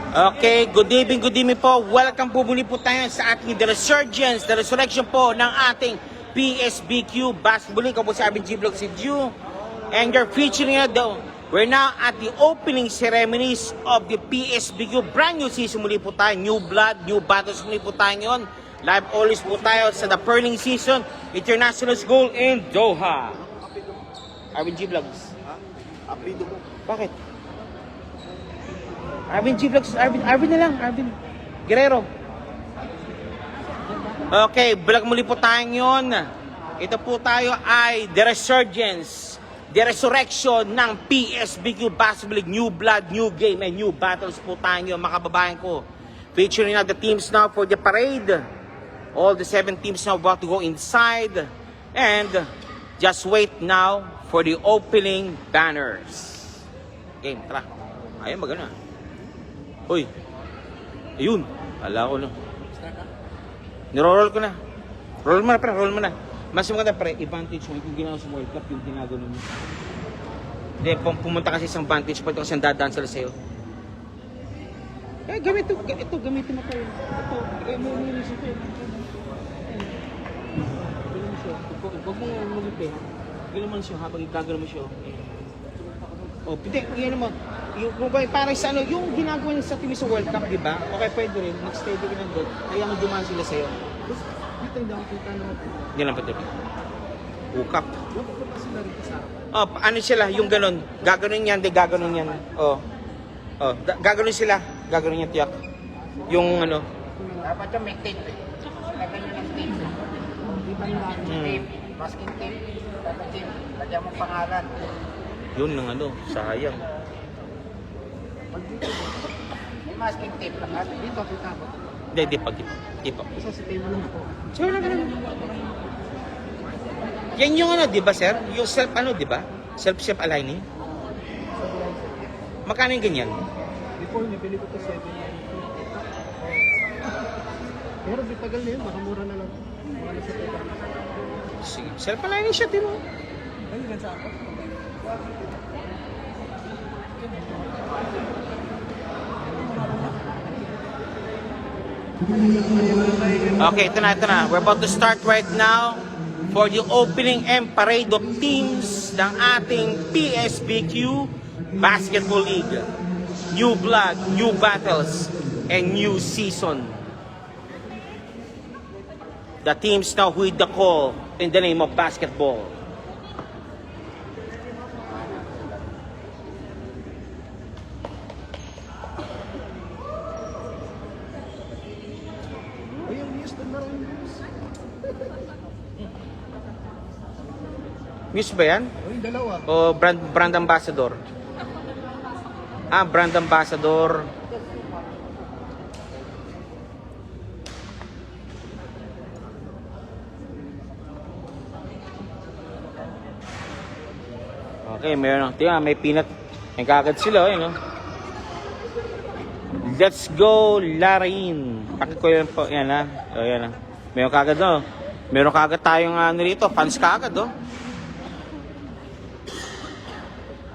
Okay, good evening po. Welcome po muli po tayo sa ating The Resurgence, The Resurrection po ng ating PSBQ Basketball League. Ako po si Abin G. Vlog si Ju. And you're featuring we're now at the opening ceremonies of the PSBQ. Brand new season muli po tayo. New blood, new battles muli po tayo ngayon. Live always po tayo sa the Pearling Season International School in Doha. Abin G. Vlogs. Apido mo. Bakit? Arvin G. Vlogs, Arvin na lang, Arvin Guerrero. Okay, vlog muli po tayo ngayon. Ito po tayo ay The Resurgence, The Resurrection ng PSBQ Basketball League. New blood, new game, and new battles po tayo ngayon, mga kababayan ko. Featuring na the teams now for the parade. All the 7 teams now about to go inside. And just wait now for the opening banners. Game, tara. Ayun, magana. Uy, ayun. Ala ko no. Niro-roll ko na. Roll mo na, pre. Roll mo na. Mas maganda, pre. Advantage mo. Kung ginawa sa World Cup, yung ginagano mo. Hindi, pumunta kasi isang vantage point kasi ang dadaan sila sa'yo. Eh, gamitin mo. Gamitin mo, pre. Ito. Mo inisip ko. Gano'n mo siya. Huwag mo mag-ipe. Gano'n mo siya habang gagano mo siya. Oh, hindi, yan naman. Yung parang sa ano, yung ginagawa niya sa team sa World Cup, di ba? Okay, pwede rin. Mag-steady ka ng doon. Kaya mo dumaan sila sa'yo. Dito hindi ako kita naman. Yan lang pati. Ukap. Oh, ano sila? Yung ganun. Gaganon yan, di gaganon yan. Oh. Oh, gaganon sila. Gaganon yan, tiyak. Yung ano. Dapat yung may tape eh. Lagyan nyo ng tape. Tape. Masking tape. Dapat tape. Lagyan mo pangalan. Yun ng ano, sayang. May masking tape lang. Dito kita ko. Hindi, pag. Isa si table lang po. Sure na ganun. Yan yung ano, di ba, sir? Yung self, ano, di ba? Self-aligning. Magkano yung ganyan? Before, nabili ko to 7. Pero bitagal na yun, baka mura na lang. Mura sa table. Sige, self-aligning siya, di mo? Ay, ganun sa ako. Okay, ito na. We're about to start right now for the opening and parade of teams ng ating PSBQ Basketball League. New blood, new battles, and new season. The teams now with the call in the name of basketball. Ay, yung news doon na rin yung news. Muse ba yan? O, yung dalawa. O brand ambassador? Ah, brand ambassador. Okay, meron. Tingnan, may peanut. May kagad sila, no? Let's go, Larin. Pakit ko yan po. Yan, ha? O, yan, ha? Meron kagad, no? Meron kagad tayong ano rito. Fans kagad, no?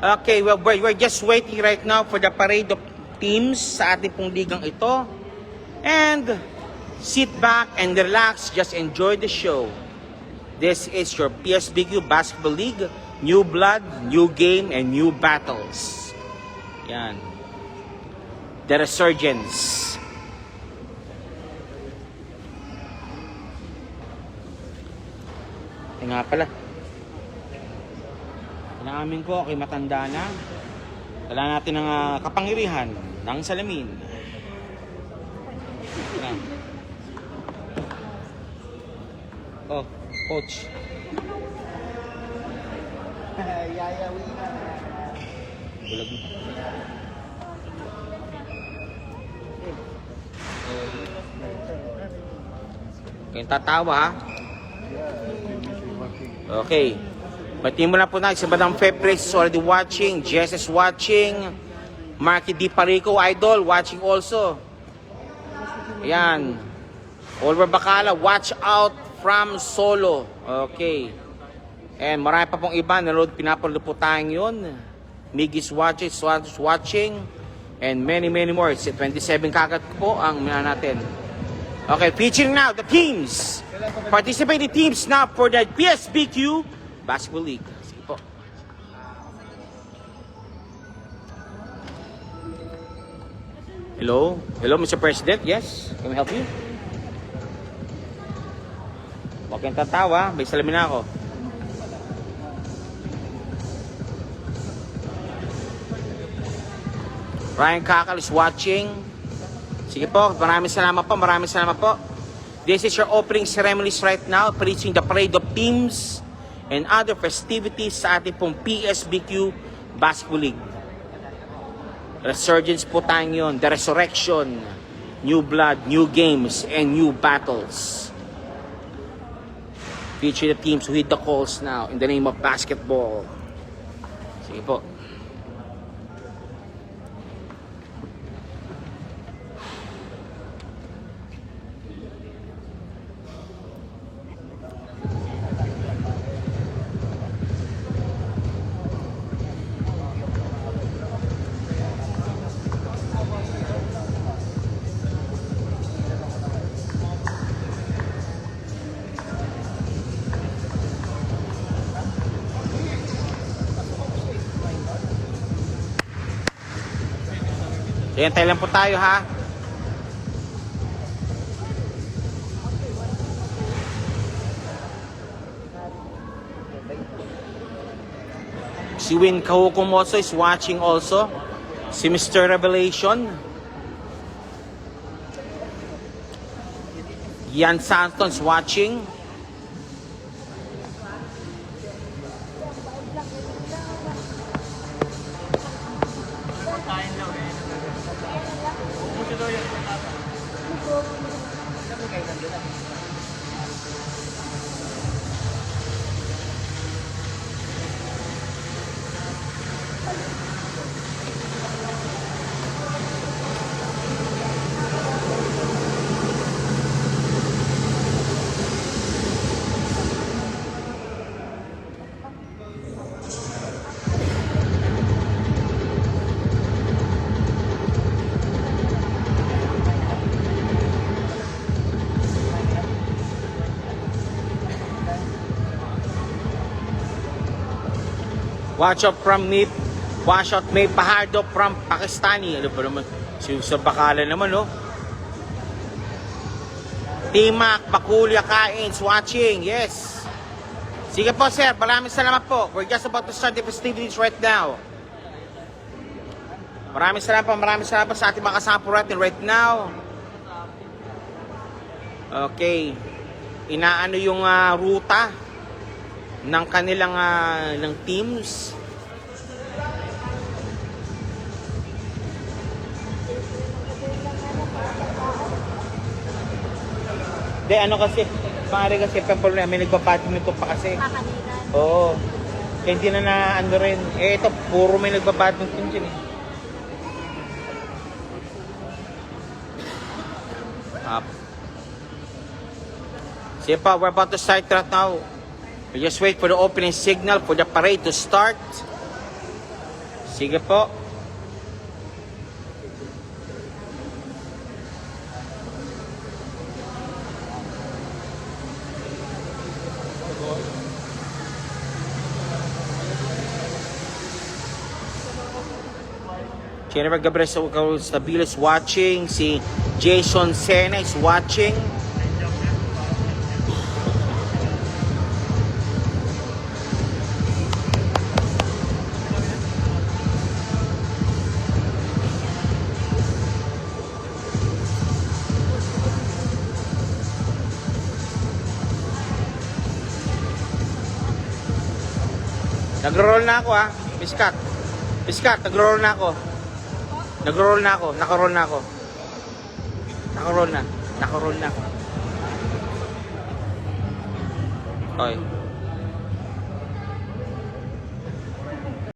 Okay, well, we're just waiting right now for the parade of teams sa ating pong ligang ito. And sit back and relax. Just enjoy the show. This is your PSBQ Basketball League. New blood, new game, and new battles. Yan. The Resurgence. Nga pala. Inaamin ko, okay, matanda na. Wala natin ang kapangyarihan ng salamin. Yan. Oh, coach. Yayawi na. Bulag mo. Kayong tatawa, ha? Okay. Batiin mo na po na. Si Madam Febres is already watching. Jess is watching. Marky Di Parico, idol, watching also. Ayan. Oliver Bacala, watch out from Solo. Okay. And marami pa pong iba. Nanood, pinapanood po tayo yun. Miggy's watching. and many more. 27 kagat po ang natin. Okay, featuring now the teams. Participating teams now for the PSBQ Basketball League. Sige po. Hello? Hello, Mr. President? Yes? Can we help you? Huwag kayong tatawa. May salamin na ako. Ryan Kakal is watching. Sige po, maraming salamat po, maraming salamat po. This is your opening ceremonies right now, preaching the parade of teams and other festivities sa ating pong PSBQ Basketball League. Resurgence po tayo yun, the resurrection, new blood, new games, and new battles. Feature the teams who hit the calls now in the name of basketball. Sige po. Hintay lang po tayo ha. Si Win Kahukumoso is watching also. Si Mr. Revelation. Ian Santos watching. Watch out from me. Watch out may Pahardo from Pakistani. Ano ba naman? Si sa Bakala naman, no? Timak, Bakulya, Kains, watching. Yes. Sige po, sir. Maraming salamat po. We're just about to start the festivities right now. Maraming salamat po sa ating mga kasama po right now. Okay. Inaano yung ruta ng kanilang ng teams. De ano kasi, pare kasi problema, may nagbabadminton pa kasi. Oo. Hindi na ano rin. Eh ito, puro may nagbabadminton dyan eh. Sige pa, we're about to start right now. We just wait for the opening signal for the parade to start. Sige po. Jennifer Gabriel Stabile is watching. Si Jason Sena is watching. Nagro-roll na ako ha. Biskat. Biskat, nagro-roll na ako. Nagro-roll na ako. Naka-roll na ako. Naka-roll na. Naka-roll na ako. Okay.